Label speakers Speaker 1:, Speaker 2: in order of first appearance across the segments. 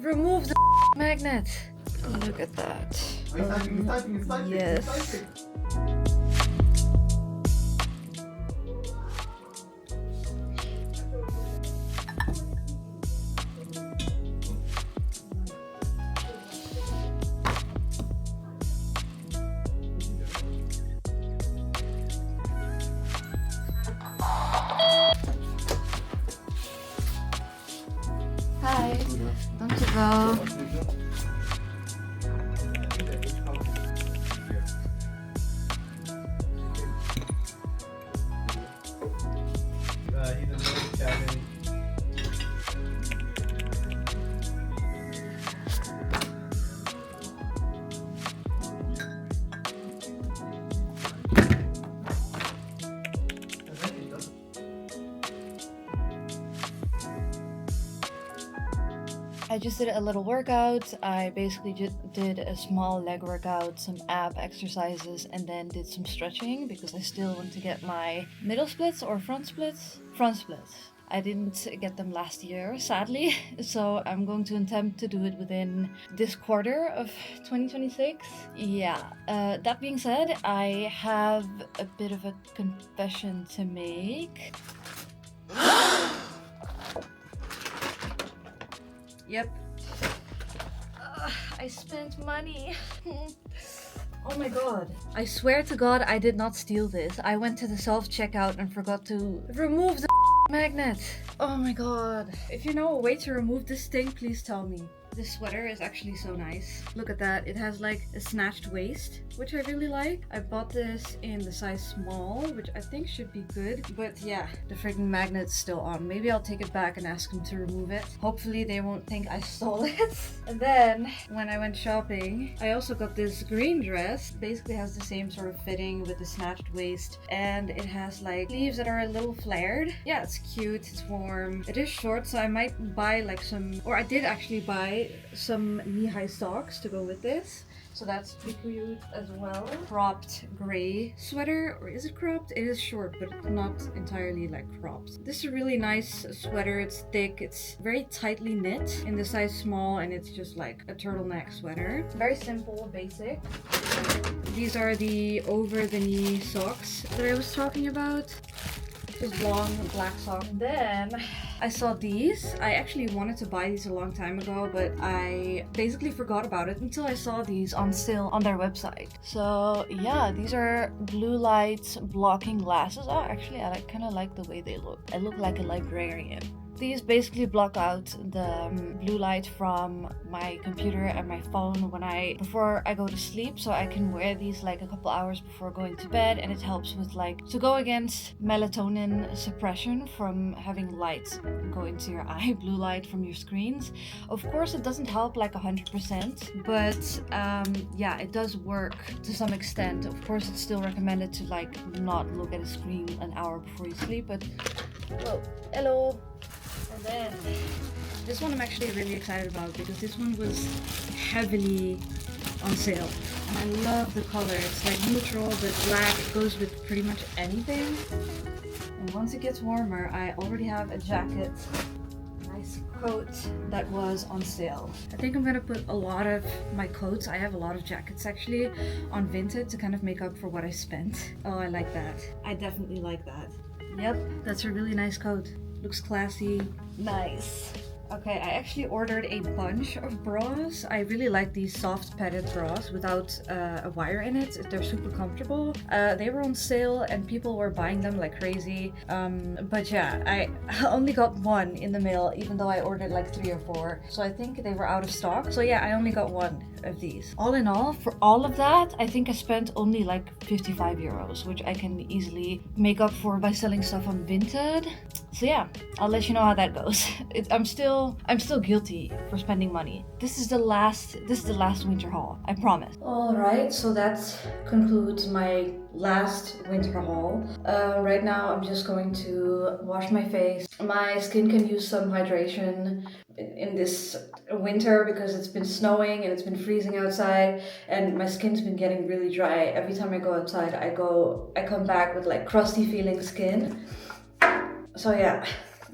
Speaker 1: Remove the magnet. Look at that. Yes. Hi. Dankjewel. I just did a little workout. I basically just did a small leg workout, some ab exercises, and then did some stretching because I still want to get my middle splits or front splits. Front splits. I didn't get them last year, sadly, so I'm going to attempt to do it within this quarter of 2026. Yeah, that being said, I have a bit of a confession to make. Yep. I spent money. Oh my god. I swear to god I did not steal this. I went to the self-checkout and forgot to remove the magnet. Oh my god. If you know a way to remove this thing, please tell me. This sweater is actually so nice. Look at that. It has like a snatched waist, which I really like. I bought this in the size small, which I think should be good. But yeah, the freaking magnet's still on. Maybe I'll take it back and ask them to remove it. Hopefully they won't think I stole it. And then when I went shopping, I also got this green dress. Basically has the same sort of fitting with the snatched waist. And it has like sleeves that are a little flared. Yeah, it's cute. It's warm. It is short, so I might buy like some, or I did actually buy some knee-high socks to go with this. So that's pretty cute as well. Cropped gray sweater, or is it cropped? It is short, but not entirely like cropped. This is a really nice sweater. It's thick, it's very tightly knit in the size small, and it's just like a turtleneck sweater. Very simple, basic. These are the over-the-knee socks that I was talking about. Just long black socks. And then I saw these. I actually wanted to buy these a long time ago, but I basically forgot about it until I saw these on sale on their website. So yeah, these are blue light blocking glasses. Oh, actually, I kind of like the way they look. I look like a librarian. These basically block out the blue light from my computer and my phone before I go to sleep, so I can wear these like a couple hours before going to bed, and it helps with like to go against melatonin suppression from having light go into your eye, blue light from your screens. Of course, it doesn't help like 100%, but yeah, it does work to some extent. Of course, it's still recommended to like not look at a screen an hour before you sleep, but whoa, hello. And then this one I'm actually really excited about because this one was heavily on sale. And I love the color. It's like neutral but black. It goes with pretty much anything. And once it gets warmer, I already have a jacket, nice coat that was on sale. I think I'm gonna put a lot of my coats, I have a lot of jackets actually, on Vinted to kind of make up for what I spent. Oh, I like that. I definitely like that. Yep, that's a really nice coat. Looks classy. Nice. Okay, I actually ordered a bunch of bras. I really like these soft padded bras without a wire in it. They're super comfortable. They were on sale and people were buying them like crazy. But yeah, I only got one in the mail even though I ordered like 3 or 4. So I think they were out of stock. So yeah, I only got one of these. All in all, for all of that, I think I spent only like 55 euros, which I can easily make up for by selling stuff on Vinted. So yeah, I'll let you know how that goes. I'm still guilty for spending money. This is the last winter haul, I promise. All right, so that concludes my last winter haul. Right now I'm just going to wash my face. My skin can use some hydration in this winter because it's been snowing and it's been freezing outside, and my skin's been getting really dry. Every time I go outside, I come back with like crusty feeling skin. So yeah,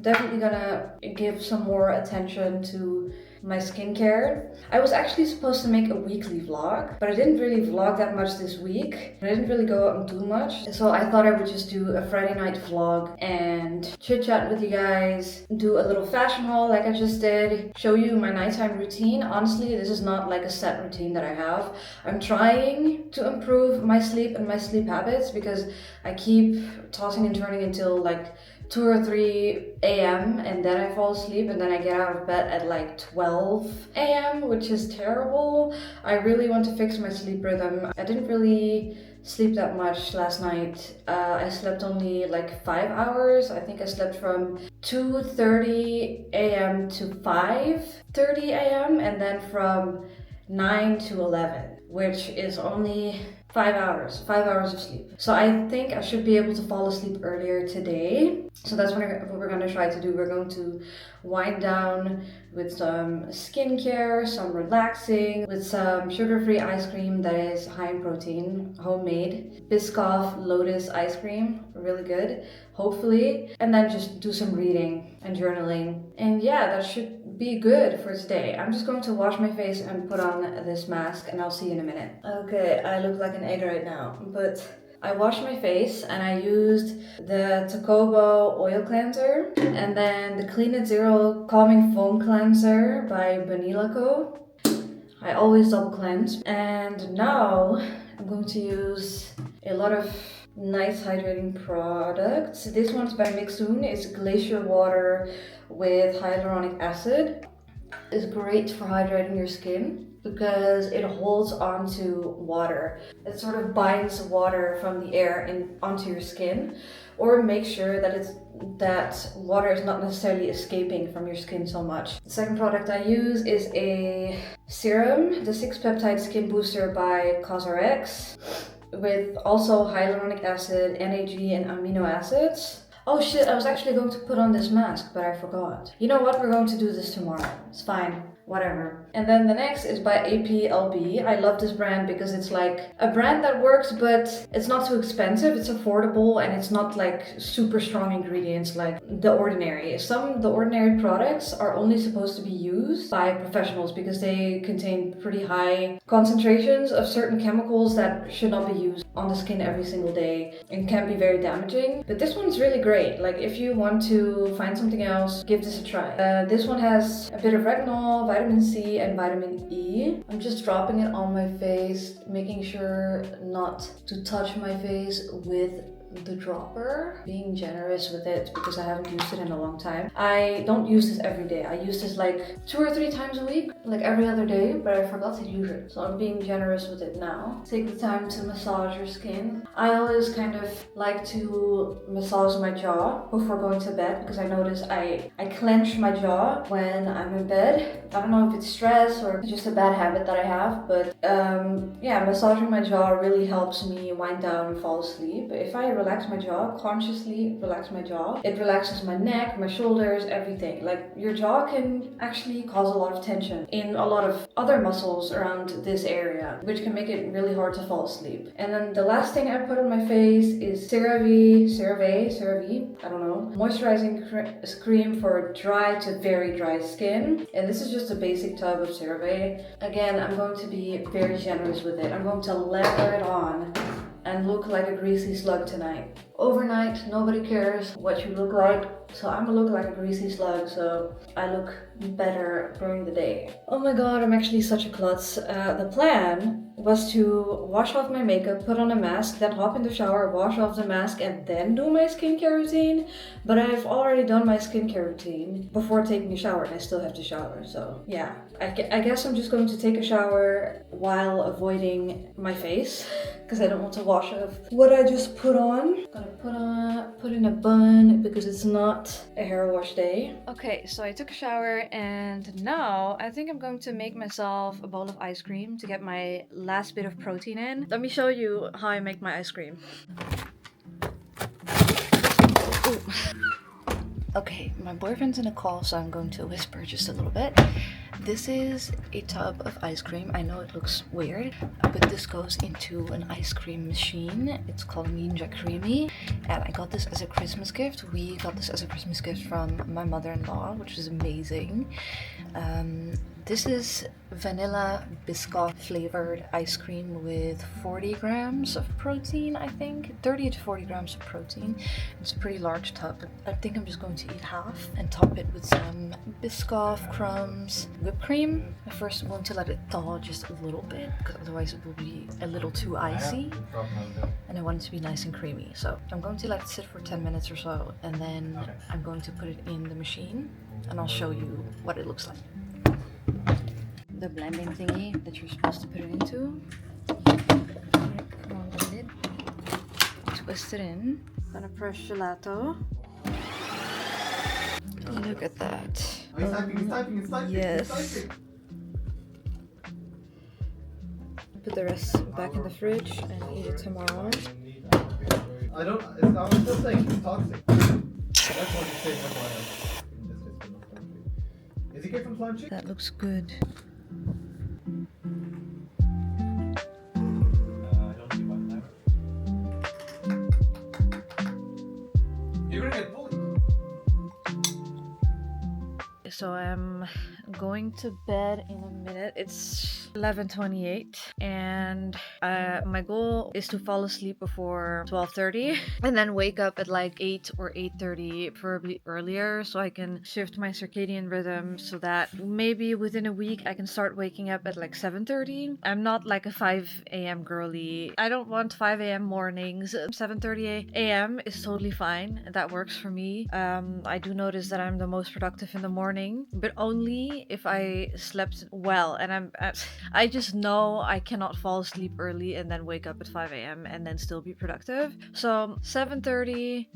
Speaker 1: Definitely gonna give some more attention to my skincare. I was actually supposed to make a weekly vlog, but I didn't really vlog that much this week. I didn't really go out and do much. So I thought I would just do a Friday night vlog and chit chat with you guys, do a little fashion haul like I just did, show you my nighttime routine. Honestly, this is not like a set routine that I have. I'm trying to improve my sleep and my sleep habits because I keep tossing and turning until like 2 or 3 a.m. and then I fall asleep and then I get out of bed at like 12 a.m. which is terrible. I really want to fix my sleep rhythm. I didn't really sleep that much last night. I slept only like 5 hours. I think I slept from 2:30 a.m. to 5:30 a.m. and then from 9 to 11, which is only 5 hours, 5 hours of sleep. So I think I should be able to fall asleep earlier today. So that's what we're gonna try to do. We're going to wind down with some skincare, some relaxing, with some sugar-free ice cream that is high in protein, homemade. Biscoff Lotus ice cream, really good, hopefully. And then just do some reading and journaling. And yeah, that should be good for today. I'm just going to wash my face and put on this mask and I'll see you in a minute. Okay, I look like an egg right now, but I washed my face and I used the Tocobo oil cleanser and then the Clean It Zero Calming Foam Cleanser by Banila Co. I always double cleanse. And now I'm going to use a lot of nice hydrating products. This one's by Mixun. It's glacier water with hyaluronic acid. It's great for hydrating your skin because it holds onto water. It sort of binds water from the air onto your skin, or make sure that water is not necessarily escaping from your skin so much. The second product I use is a serum, the 6-peptide skin booster by CosRx, with also hyaluronic acid, NAG, and amino acids. Oh shit, I was actually going to put on this mask, but I forgot. You know what, we're going to do this tomorrow. It's fine, whatever. And then the next is by APLB. I love this brand because it's like a brand that works, but it's not too expensive, it's affordable, and it's not like super strong ingredients like The Ordinary. The Ordinary products are only supposed to be used by professionals because they contain pretty high concentrations of certain chemicals that should not be used on the skin every single day and can be very damaging. But this one's really great. Like if you want to find something else, give this a try. This one has a bit of retinol, vitamin C, and vitamin E. I'm just dropping it on my face, making sure not to touch my face with the dropper, being generous with it because I haven't used it in a long time. I don't use this every day. I use this like 2 or 3 times a week, like every other day, but I forgot to use it. So I'm being generous with it now. Take the time to massage your skin. I always kind of like to massage my jaw before going to bed because I notice I clench my jaw when I'm in bed. I don't know if it's stress or just a bad habit that I have, but yeah, massaging my jaw really helps me wind down and fall asleep. If I relax my jaw, consciously relax my jaw, it relaxes my neck, my shoulders, everything. Like your jaw can actually cause a lot of tension in a lot of other muscles around this area, which can make it really hard to fall asleep. And then the last thing I put on my face is CeraVe, I don't know, moisturizing cream for dry to very dry skin. And this is just a basic tub of CeraVe. Again, I'm going to be very generous with it. I'm going to lather it on and look like a greasy slug tonight. Overnight, nobody cares what you look like, so I'm gonna look like a greasy slug, so I look better during the day. Oh my god, I'm actually such a klutz. The plan was to wash off my makeup, put on a mask, then hop in the shower, wash off the mask, and then do my skincare routine. But I've already done my skincare routine before taking a shower, and I still have to shower, so yeah. I guess I'm just going to take a shower while avoiding my face, because I don't want to wash off what I just put on. I'm gonna put in a bun because it's not a hair wash day. Okay, so I took a shower and now I think I'm going to make myself a bowl of ice cream to get my last bit of protein in. Let me show you how I make my ice cream. Ooh. Okay, my boyfriend's in a call, so I'm going to whisper just a little bit. This is a tub of ice cream. I know it looks weird, but this goes into an ice cream machine. It's called Ninja Creamy, and I got this as a Christmas gift. We got this as a Christmas gift from my mother-in-law, which is amazing. This is vanilla Biscoff flavored ice cream with 40 grams of protein, I think. 30 to 40 grams of protein. It's a pretty large tub. I think I'm just going to eat half and top it with some Biscoff crumbs, whipped cream. First I'm going to let it thaw just a little bit, because otherwise it will be a little too icy. And I want it to be nice and creamy. So I'm going to let it sit for 10 minutes or so, and then I'm going to put it in the machine, and I'll show you what it looks like. The blending thingy that you're supposed to put it into. Come on, the lid. Twist it in. Gonna press gelato. Look at that.
Speaker 2: He's typing.
Speaker 1: Yes. Put the rest back in the fridge and eat it tomorrow.
Speaker 2: I was just saying he's toxic. That's what he's saying. Is he good from Slime Chick?
Speaker 1: That looks good.
Speaker 2: You're gonna get bullied.
Speaker 1: So I'm going to bed in a minute. It's 11:28, and my goal is to fall asleep before 12:30 and then wake up at like 8 or 8:30, preferably earlier, so I can shift my circadian rhythm so that maybe within a week I can start waking up at like 7:30. I'm not like a 5 a.m. girly. I don't want 5 a.m. mornings. 7:30 a.m. is totally fine. That works for me. I do notice that I'm the most productive in the morning, but only if I slept well, and I just know I cannot fall asleep early and then wake up at 5 a.m. and then still be productive. So 7:30,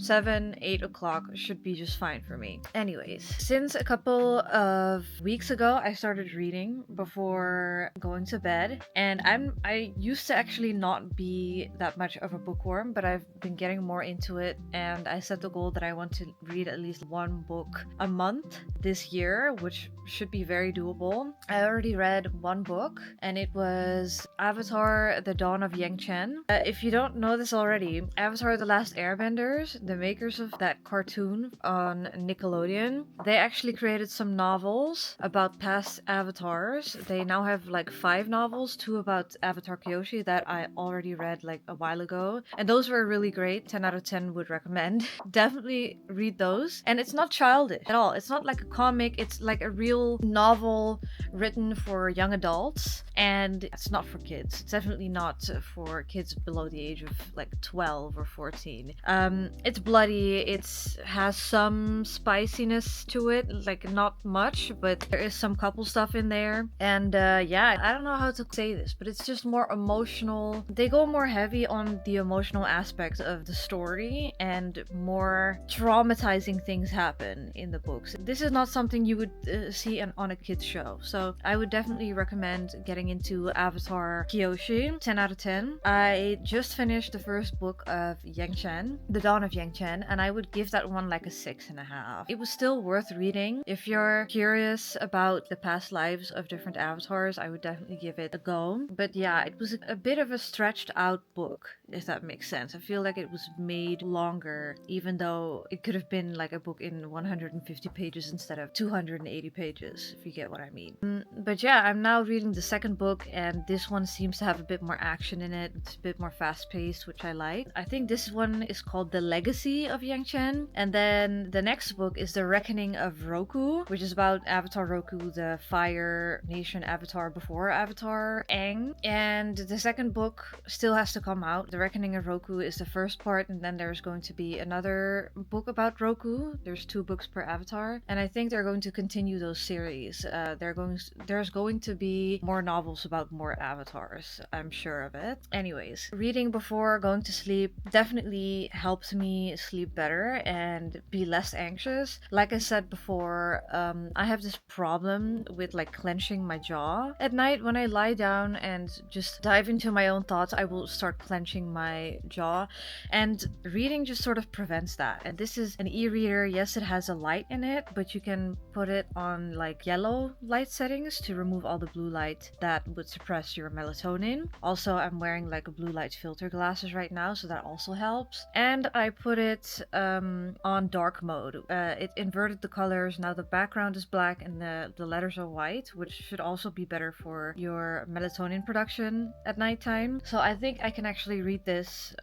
Speaker 1: 8 o'clock should be just fine for me. Anyways, since a couple of weeks ago I started reading before going to bed, and I used to actually not be that much of a bookworm, but I've been getting more into it, and I set the goal that I want to read at least one book a month this year, which should be very doable. I already read one book, and it was Avatar: The Dawn of Yang Chen. If you don't know this already, Avatar: The Last Airbenders, the makers of that cartoon on Nickelodeon, they actually created some novels about past avatars. They now have like 5 novels, 2 about Avatar Kyoshi that I already read like a while ago, and those were really great. 10 out of 10 would recommend. Definitely read those. And it's not childish at all. It's not like a comic, it's like a real novel written for young adults, and it's not for kids. It's definitely not for kids below the age of like 12 or 14. It's bloody, it has some spiciness to it, like not much, but there is some couple stuff in there, and yeah, I don't know how to say this, but it's just more emotional. They go more heavy on the emotional aspect of the story, and more traumatizing things happen in the books. This is not something you would see on a kids show, so I would definitely recommend getting into Avatar Kyoshi. 10 out of 10. I just finished the first book of Yang Chen, The Dawn of Yang Chen, and I would give that one like a 6.5. It was still worth reading. If you're curious about the past lives of different avatars, I would definitely give it a go. But yeah, it was a bit of a stretched out book, if that makes sense. I feel like it was made longer, even though it could have been like a book in 150 pages instead of 280 pages, if you get what I mean. But yeah, I'm now reading the second book, and this one seems to have a bit more action in it. It's a bit more fast-paced, which I like. I think this one is called The Legacy of Yang Chen, and then the next book is The Reckoning of Roku, which is about Avatar Roku, the Fire Nation avatar before Avatar Aang. And the second book still has to come out. The Reckoning of Roku is the first part, and then there's going to be another book about Roku. There's 2 books per avatar, and I think think they're going to continue those series. There's going to be more novels about more avatars. I'm sure of it. Anyways, reading before going to sleep definitely helps me sleep better and be less anxious. Like I said before, I have this problem with like clenching my jaw at night. When I lie down and just dive into my own thoughts, I will start clenching my jaw, and reading just sort of prevents that. And this is an e-reader. Yes, it has a light in it, but you can put it on like yellow light settings to remove all the blue light that would suppress your melatonin. Also, I'm wearing like a blue light filter glasses right now, so that also helps. And I put it on dark mode. It inverted the colors. Now the background is black and the letters are white, which should also be better for your melatonin production at nighttime. So I think I can actually read this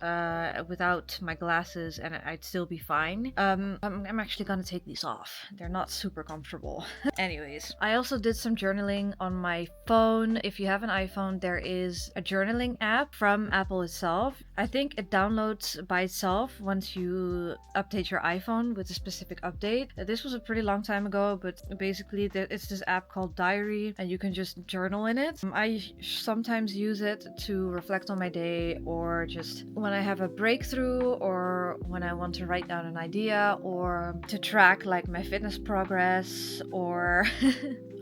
Speaker 1: without my glasses and I'd still be fine. I'm actually gonna take these off. They're not super comfortable. Anyways, I also did some journaling on my phone. If you have an iPhone, there is a journaling app from Apple itself. I think it downloads by itself once you update your iPhone with a specific update. This was a pretty long time ago, but basically it's this app called Diary and you can just journal in it. I sometimes use it to reflect on my day, or just when I have a breakthrough, or when I want to write down an idea, or to track like my fitness progress, or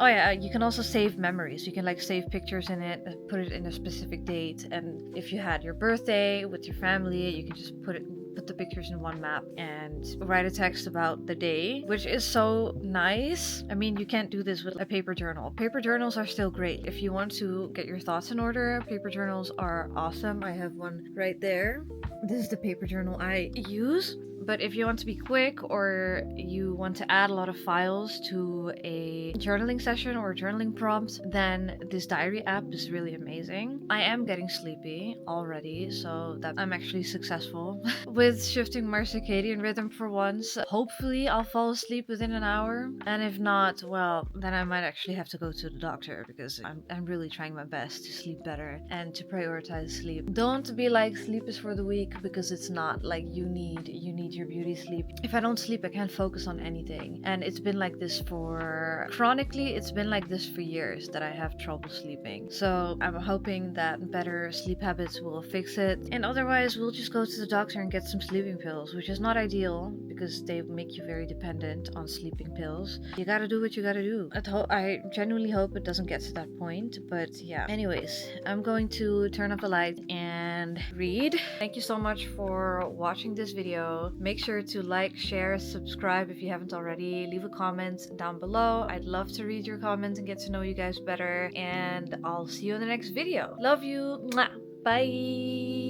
Speaker 1: oh yeah, you can also save memories. You can like save pictures in it, put it in a specific date, and if you had your birthday with your family, you can just put the pictures in one map and write a text about the day, which is so nice. I mean, you can't do this with a paper journal. Paper journals are still great. If you want to get your thoughts in order, paper journals are awesome. I have one right there. This is the paper journal I use. But if you want to be quick, or you want to add a lot of files to a journaling session or a journaling prompt, then this diary app is really amazing. I am getting sleepy already, so that I'm actually successful with shifting my circadian rhythm for once. Hopefully I'll fall asleep within an hour, and if not, well, then I might actually have to go to the doctor, because I'm really trying my best to sleep better and to prioritize sleep. Don't be like sleep is for the weak, because it's not. Like, you need your beauty sleep. If I don't sleep, I can't focus on anything. And it's been like this chronically, it's been like this for years that I have trouble sleeping. So I'm hoping that better sleep habits will fix it. And otherwise, we'll just go to the doctor and get some sleeping pills, which is not ideal because they make you very dependent on sleeping pills. You gotta do what you gotta do. I genuinely hope it doesn't get to that point, but yeah. Anyways, I'm going to turn off the light and read. Thank you so much for watching this video. Make sure to like, share, subscribe if you haven't already. Leave a comment down below. I'd love to read your comments and get to know you guys better. And I'll see you in the next video. Love you. Mwah. Bye.